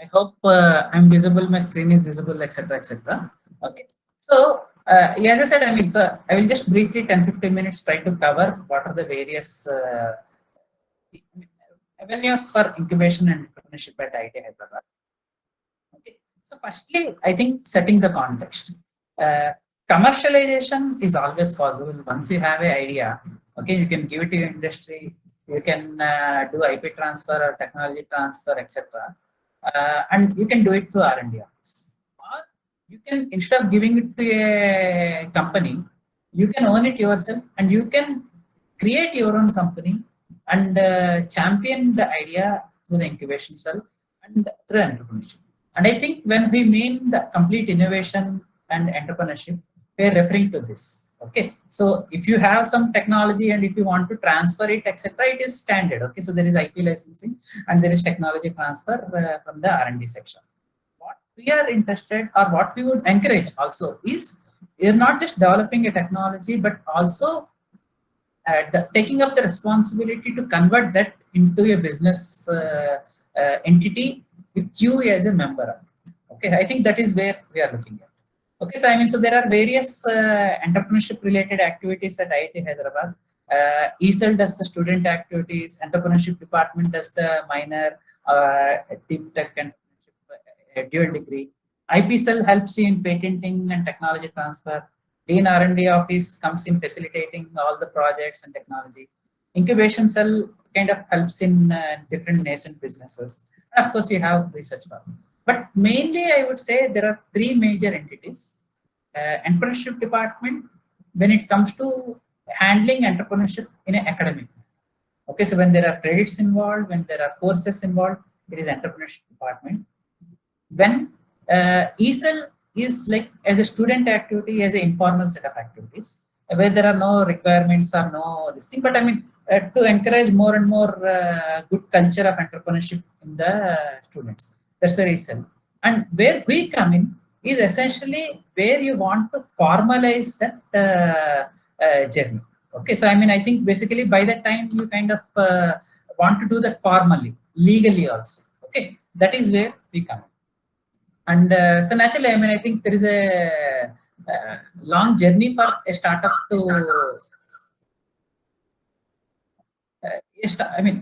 I hope I'm visible, my screen is visible, etc. etc. Okay. So, as I said, so I will just briefly 10-15 minutes try to cover what are the various avenues for incubation and entrepreneurship at IIT Hyderabad. Okay. So, firstly, I think setting the context. Uh, Commercialization is always possible once you have an idea. Okay, you can give it to your industry, you can do IP transfer or technology transfer, etc. And you can do it through R&D office. Or you can, instead of giving it to a company, you can own it yourself and you can create your own company and champion the idea through the incubation cell and through entrepreneurship. And I think when we mean the complete innovation and entrepreneurship, we are referring to this. Okay, so if you have some technology and if you want to transfer it, etc., it is standard. Okay, so there is IP licensing and there is technology transfer from the R&D section. What we are interested or what we would encourage also is you're not just developing a technology, but also taking up the responsibility to convert that into a business entity with you as a member. Okay, I think that is where we are looking at. Okay, so so there are various entrepreneurship related activities at IIT Hyderabad. ESL does the student activities, entrepreneurship department does the minor, deep tech entrepreneurship dual degree. IP cell helps you in patenting and technology transfer. Dean R&D office comes in facilitating all the projects and technology. Incubation cell kind of helps in different nascent businesses. And of course, you have research firm. But mainly, I would say there are three major entities. Entrepreneurship department, when it comes to handling entrepreneurship in an academic. Okay, so when there are credits involved, when there are courses involved, it is entrepreneurship department. When ESL is like as a student activity, as an informal set of activities, where there are no requirements or no this thing. But to encourage more and more good culture of entrepreneurship in the students. That's the reason. And where we come in is essentially where you want to formalize that journey. Okay, so I think basically by that time you kind of want to do that formally, legally also. Okay, that is where we come in. And so naturally, I think there is a long journey for a startup to,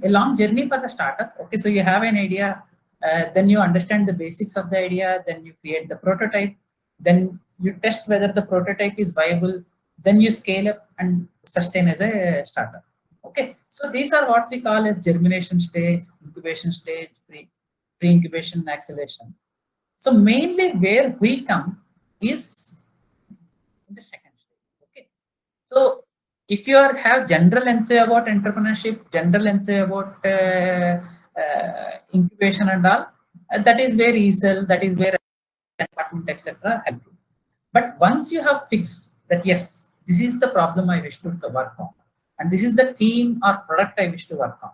a long journey for the startup. Okay, so you have an idea, then you understand the basics of the idea, then you create the prototype, then you test whether the prototype is viable, then you scale up and sustain as a startup. Okay, so these are what we call as germination stage, incubation stage, pre-incubation, acceleration. So mainly where we come is in the second stage. Okay. So if you have general entry about entrepreneurship, general entry about incubation and all, that is where ESL, that is where department, etc. help you. But once you have fixed that, yes, this is the problem I wish to work on, and this is the theme or product I wish to work on,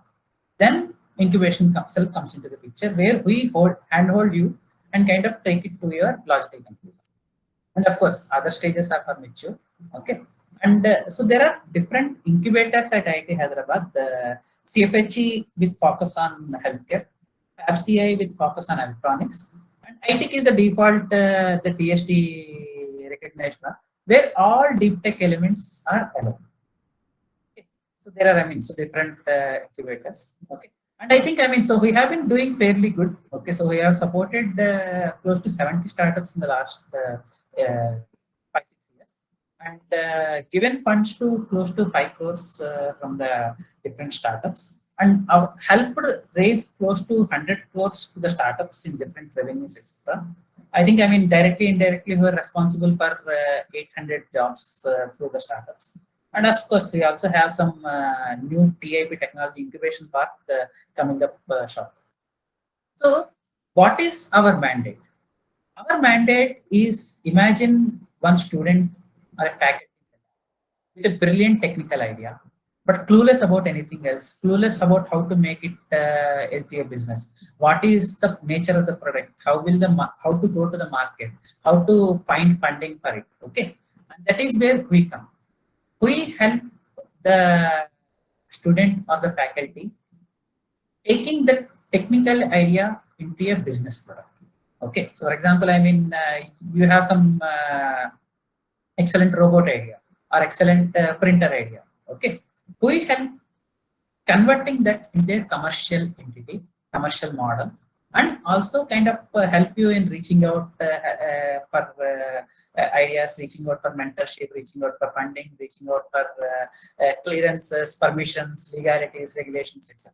then incubation cell comes into the picture where we handhold you and kind of take it to your logical conclusion. And of course, other stages are for mature. Okay. And so there are different incubators at IIT Hyderabad, the CFHE with focus on healthcare, FCI with focus on electronics, and ITIC is the default, the TSD recognized one, where all deep tech elements are allowed. Okay. So there are, so different incubators. Okay. And I think, so we have been doing fairly good. Okay, so we have supported close to 70 startups in the last 5-6 years, and given funds to close to 5 crores from the different startups, and helped raise close to 100 crores to the startups in different revenues, etc. I think, directly, indirectly, we are responsible for 800 jobs through the startups. And of course, we also have some new TIP technology incubation park coming up shortly. So, what is our mandate? Our mandate is, imagine one student or a faculty with a brilliant technical idea, but clueless about anything else, clueless about how to make it a business. What is the nature of the product? How to go to the market? How to find funding for it? Okay, and that is where we come. We help the student or the faculty taking the technical idea into a business product. Okay, so for example, I mean, you have some excellent robot idea or excellent printer idea. Okay, we help converting that into a commercial entity, commercial model, and also kind of help you in reaching out for ideas, reaching out for mentorship, reaching out for funding, reaching out for clearances, permissions, legalities, regulations, etc.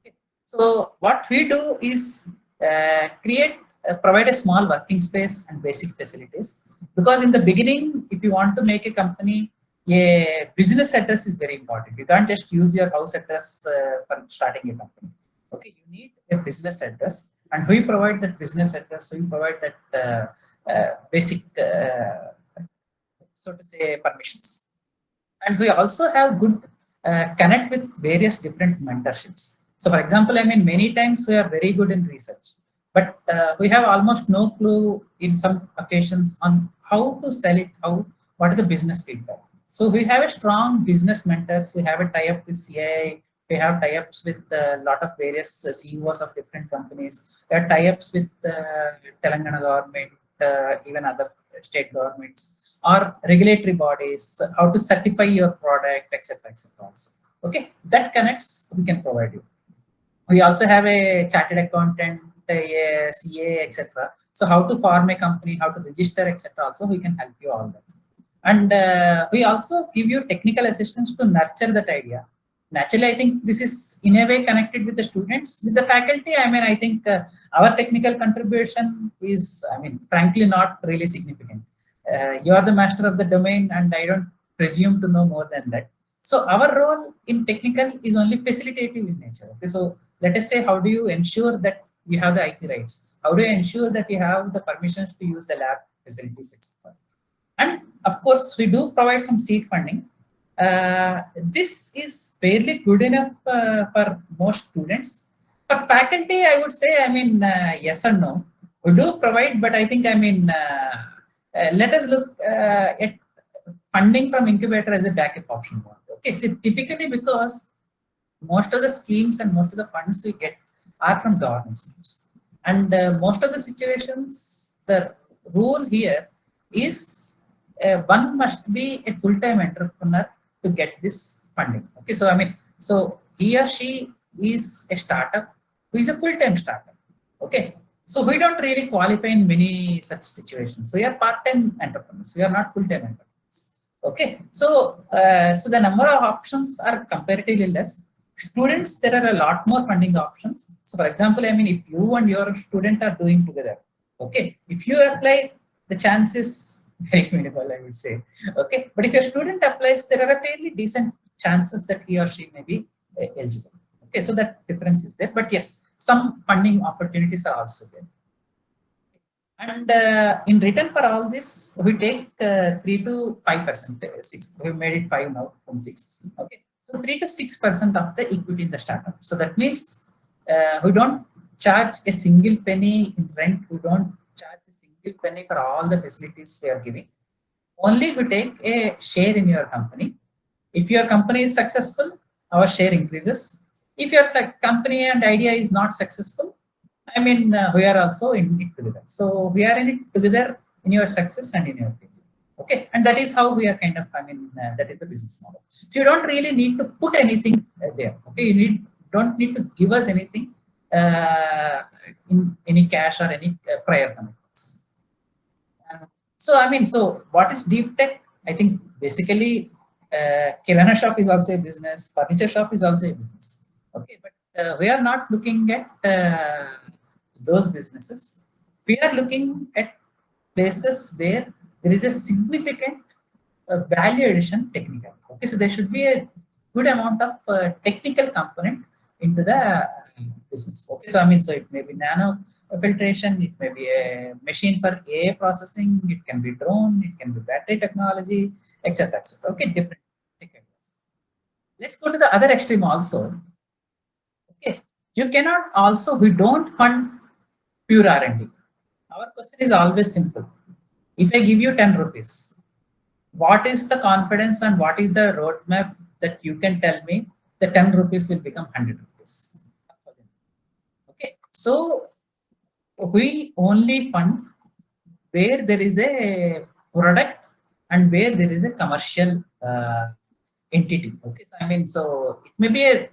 Okay. So what we do is provide a small working space and basic facilities, because in the beginning, if you want to make a company, a business address is very important. You can't just use your house address for starting a company. Okay, you need a business address, and we provide that business address. We provide that basic, so to say, permissions, and we also have good connect with various different mentorships. So, for example, I mean, many times we are very good in research, but we have almost no clue in some occasions on how to sell it. What is the business feedback? So we have a strong business mentors. We have a tie-up with CII. We have tie-ups with a lot of various CEOs of different companies. We have tie-ups with Telangana government, even other state governments or regulatory bodies, how to certify your product, etc., etc. Also, okay, that connects. We can provide you. We also have a chartered accountant, a CA, etc. So how to form a company, how to register, etc. Also, we can help you all that. And we also give you technical assistance to nurture that idea. Naturally, I think this is in a way connected with the students. With the faculty, I mean, I think our technical contribution is, I mean, frankly, not really significant. You are the master of the domain, and I don't presume to know more than that. So our role in technical is only facilitative in nature. Okay, so let us say, how do you ensure that you have the IP rights? How do you ensure that you have the permissions to use the lab facilities, etc.? And of course, we do provide some seed funding. This is fairly good enough for most students. For faculty, I would say, I mean, yes or no. We do provide, but I think, I mean, let us look at funding from incubator as a backup option. Okay, so typically because most of the schemes and most of the funds we get are from government schemes. And most of the situations, the rule here is one must be a full-time entrepreneur to get this funding. Okay, so I mean, so he or she is a startup who is a full-time startup. Okay, so we don't really qualify in many such situations. We are part-time entrepreneurs. We are not full-time entrepreneurs. Okay, so so the number of options are comparatively less. Students, there are a lot more funding options. So, for example, I mean, if you and your student are doing together, okay, if you apply, the chance is very minimal, I would say. Okay, but if your student applies, there are a fairly decent chances that he or she may be eligible. Okay, so that difference is there. But yes, some funding opportunities are also there. And in return for all this, we take 3 to 5%. 6. We made it 5 now from 6. Okay, so 3 to 6% of the equity in the startup. So that means we don't charge a single penny in rent. We don't charge a single penny for all the facilities we are giving. Only we take a share in your company. If your company is successful, our share increases. If your company and idea is not successful, I mean, we are also in it together. So we are in it together in your success and in your failure. Okay, and that is how we are kind of, I mean, that is the business model. So you don't really need to put anything there. Okay, you don't need to give us anything in any cash or any prior commitments. So I mean, so what is deep tech? I think basically, kirana shop is also a business. Furniture shop is also a business. Okay, but we are not looking at those businesses. We are looking at places where there is a significant value addition technical. Okay, so there should be a good amount of technical component into the business. Okay, so I mean, so it may be nano filtration, it may be a machine for AI processing, it can be drone, it can be battery technology, etc. etc. Okay, different technologies. Let's go to the other extreme also. Okay, you cannot also, we don't fund pure R&D. Our question is always simple. If I give you 10 rupees, what is the confidence and what is the roadmap that you can tell me the 10 rupees will become 100 rupees? Okay, so we only fund where there is a product and where there is a commercial entity. Okay, so I mean, so it may be a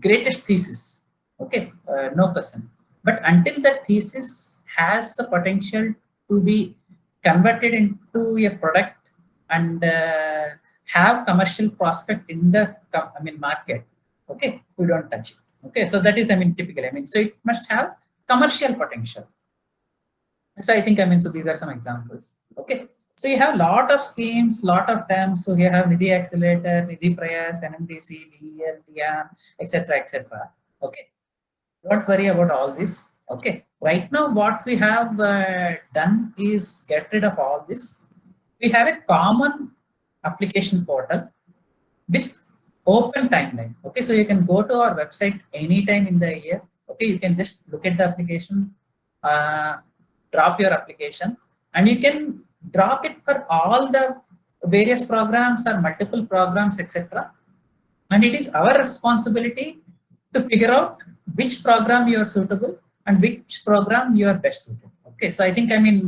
greatest thesis. Okay, no question. But until that thesis has the potential to be converted into a product and have commercial prospect in the market, okay, we don't touch it. Okay, so that is, I mean, typical. I mean, so it must have commercial potential. So I think, I mean, so these are some examples. Okay. So you have a lot of schemes, lot of terms. So you have Nidhi Accelerator, Nidhi Prayas, NMDC, BEL, TIAM, etc., etc. Okay. Don't worry about all this. Okay. Right now, what we have done is get rid of all this. We have a common application portal with open timeline. Okay. So you can go to our website anytime in the year. Okay. You can just look at the application, drop your application, and you can drop it for all the various programs or multiple programs, etc. And it is our responsibility to figure out which program you are suitable and which program you are best suited. Okay, so I think, I mean,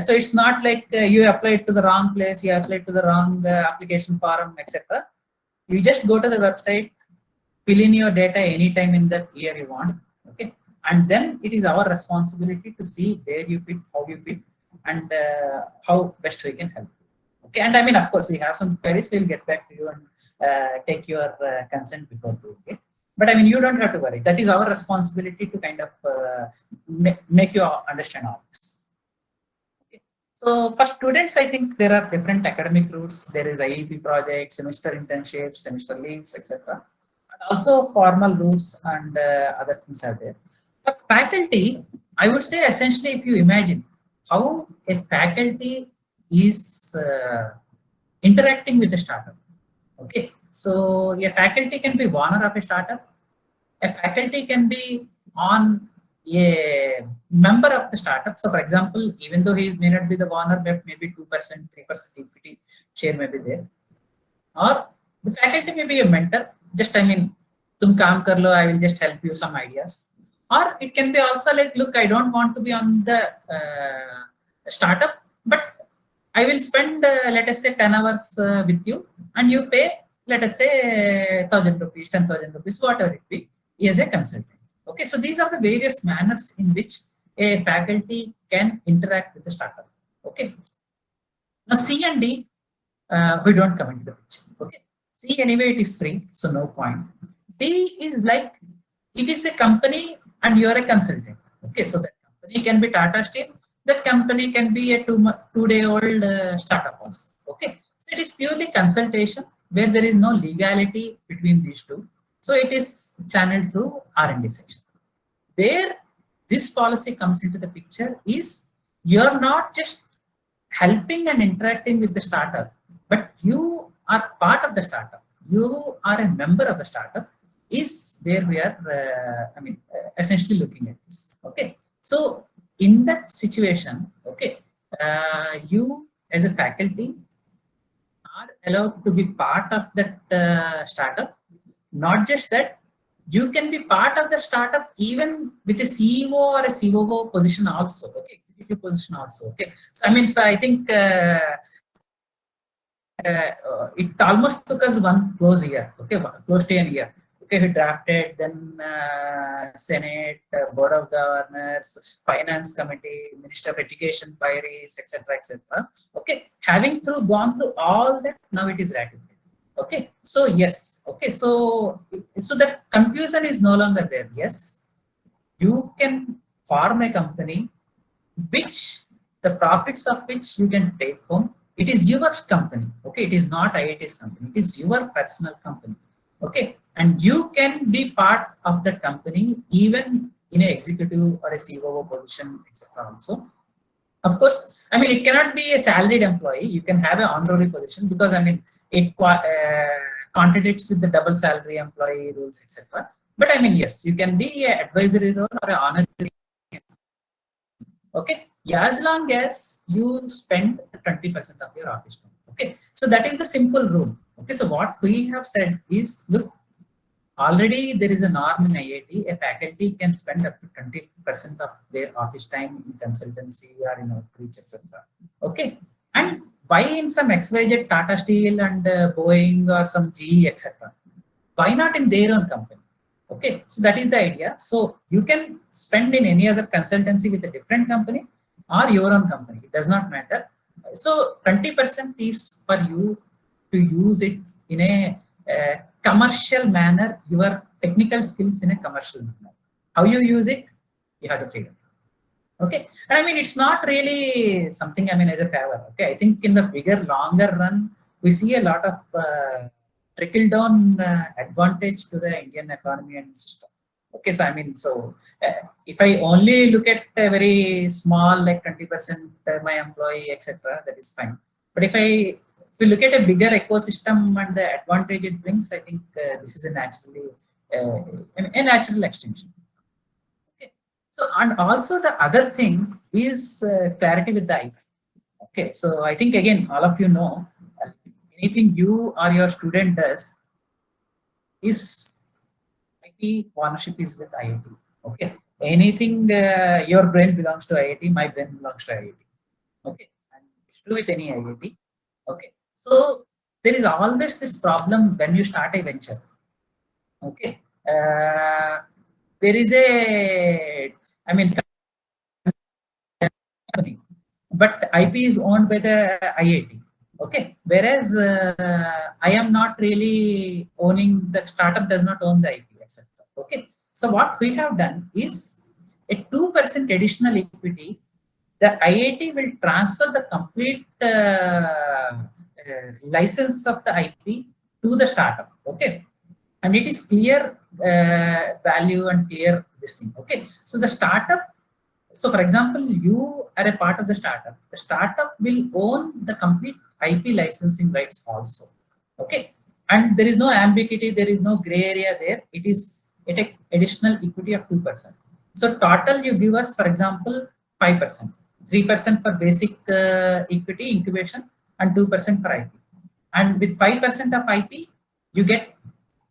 so it's not like you applied to the wrong place, you applied to the wrong application form, etc. You just go to the website, fill in your data anytime in the year you want. Okay, and then it is our responsibility to see where you fit, how you fit, and how best we can help you. Okay, and I mean, of course, we have some queries, we'll get back to you and take your consent before doing it. But I mean, you don't have to worry. That is our responsibility to kind of make you understand all this. Okay. So for students, I think there are different academic routes. There is IEP project, semester internships, semester leaves, etc. And also formal routes and other things are there. For faculty, I would say essentially, if you imagine how a faculty is interacting with the startup. Okay, so a faculty can be owner of a startup. A faculty can be on a member of the startup. So, for example, even though he may not be the owner, but maybe 2%, 3% equity share may be there. Or the faculty may be a mentor. Just, I mean, tum kaam kar lo, I will just help you some ideas. Or it can be also like, look, I don't want to be on the startup, but I will spend, let us say, 10 hours with you, and you pay, let us say, 1,000 rupees, 10,000 rupees, whatever it be, as a consultant. Okay, so these are the various manners in which a faculty can interact with the startup. Okay. Now C and D, we don't come into the picture. Okay. C anyway, it is free, so no point. D is like, it is a company and you are a consultant. Okay, so that company can be Tata Steel, that company can be a two-day-old startup also. Okay, so it is purely consultation where there is no legality between these two. So it is channeled through R&D section. Where this policy comes into the picture is you're not just helping and interacting with the startup, but you are part of the startup. You are a member of the startup is where we are, essentially looking at this. Okay, so in that situation, okay, you as a faculty are allowed to be part of that startup. Not just that, you can be part of the startup even with a CEO or a COO position also. Okay, executive position also. Okay, so I mean, so I think it almost took us one close year. Okay, close to a year. Okay, we drafted, then Senate, Board of Governors, Finance Committee, Minister of Education queries, etc., etc. Okay, having gone through all that, now it is ratified. Okay, so yes, okay, so that confusion is no longer there. Yes, you can form a company which the profits of which you can take home. It is your company. Okay, it is not IIT's company. It is your personal company. Okay, and you can be part of that company even in an executive or a COO position, etc. Also, of course, I mean, it cannot be a salaried employee. You can have an honorary position because I mean it contradicts with the double salary employee rules, etc. But I mean, yes, you can be an advisory role or an honorary. Okay, yeah, as long as you spend 20% of your office time. Okay, so that is the simple rule. Okay, so what we have said is, look, already there is a norm in IIT, a faculty can spend up to 20% of their office time in consultancy or in outreach, etc. Okay. And why in some XYZ Tata Steel and Boeing or some GE, etc.? Why not in their own company? Okay, so that is the idea. So you can spend in any other consultancy with a different company or your own company. It does not matter. So 20% is for you to use it in a commercial manner, your technical skills in a commercial manner. How you use it, you have the freedom. Okay, and I mean, it's not really something, I mean, as a favor. Okay, I think in the bigger, longer run, we see a lot of trickle down advantage to the Indian economy and system. Okay, so I mean, so if I only look at a very small, like 20% my employee, etc., that is fine. But if we look at a bigger ecosystem and the advantage it brings, I think this is a natural extension. Okay, so and also the other thing is clarity with the IP. Okay, so I think again, all of you know, anything you or your student does is IP ownership is with IIT. Okay, anything your brain belongs to IIT, my brain belongs to IIT. Okay, and it's true with any IIT. Okay, so there is always this problem when you start a venture. Okay, there is a, I mean, but IP is owned by the IIT. Okay, whereas I am not really owning, the startup does not own the IP, etc. Okay, so what we have done is a 2% additional equity. The IIT will transfer the complete license of the IP to the startup. Okay, and it is clear value and clear this thing. Okay, so the startup. So, for example, you are a part of the startup. The startup will own the complete IP licensing rights also. Okay, and there is no ambiguity. There is no gray area there. It is at an additional equity of 2%. So, total you give us, for example, 5%. 3% for basic equity incubation and 2% for IP. And with 5% of IP, you get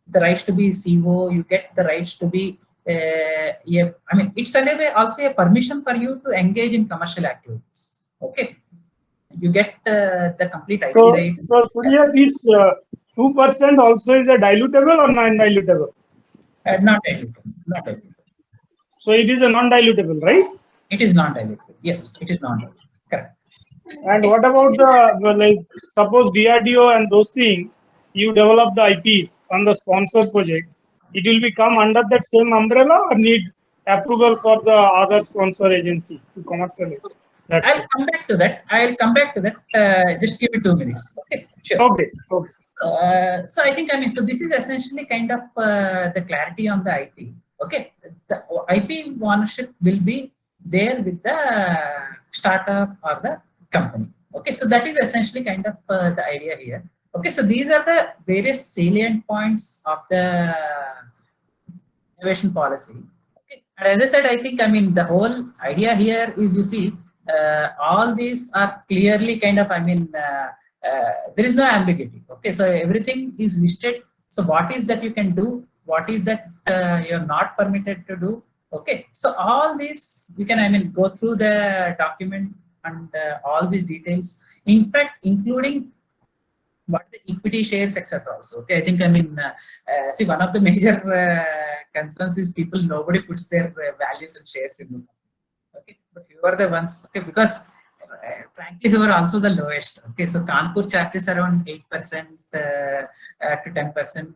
the rights to be CO, you get the rights to be, yeah, I mean, it's also a permission for you to engage in commercial activities. Okay, you get the complete IP rights. So, Surya, this 2% also is a dilutable or non-dilutable? Not dilutable. Not dilutable. So it is a non-dilutable, right? It is non-dilutable. Yes, it is non-dilutable. Correct. And what about the, like, suppose DRDO and those things, you develop the IPs on the sponsor project, it will become under that same umbrella or need approval for the other sponsor agency to commercialize? I'll come back to that. Just give me 2 minutes. Okay, sure. Okay. So I think, I mean, so this is essentially kind of the clarity on the IP. Okay, the IP ownership will be there with the startup or the company. Okay, so that is essentially kind of the idea here. Okay, so these are the various salient points of the innovation policy. Okay, and as I said, I think, I mean, the whole idea here is, you see, all these are clearly kind of, I mean, there is no ambiguity. Okay, so everything is listed. So what is that you can do? What is that you're not permitted to do? Okay, so all these you can, I mean, go through the document and all these details. In fact, including what the equity shares, etc. Also, okay, I think, I mean, see, one of the major concerns is people, nobody puts their values and shares in the company. Okay, but you are the ones, okay, because frankly, you are also the lowest. Okay, so Kanpur charges around 8% to 10%,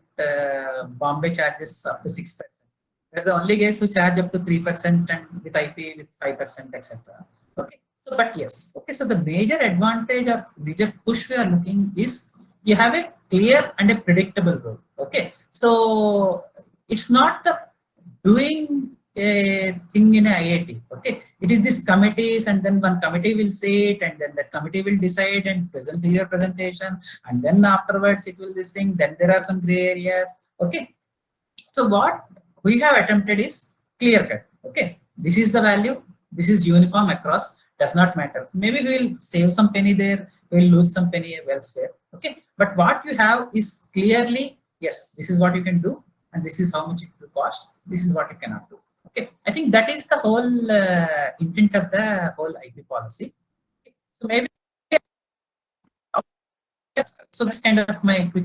Bombay charges up to 6%. They're the only guys who charge up to 3% and with IP with 5%, etc. Okay, so but yes, okay, so the major advantage or major push we are looking is you have a clear and a predictable role. Okay, so it's not the doing a thing in a IIT. Okay, it is this committees, and then one committee will say it, and then that committee will decide and present your presentation, and then afterwards it will this thing. Then there are some gray areas. Okay, so what we have attempted is clear cut. Okay, this is the value. This is uniform across. Does not matter. Maybe we will save some penny there. We will lose some penny elsewhere. Okay, but what you have is clearly, yes, this is what you can do, and this is how much it will cost. This is what you cannot do. Okay, I think that is the whole intent of the whole IP policy. Okay. So maybe so that's kind of my quick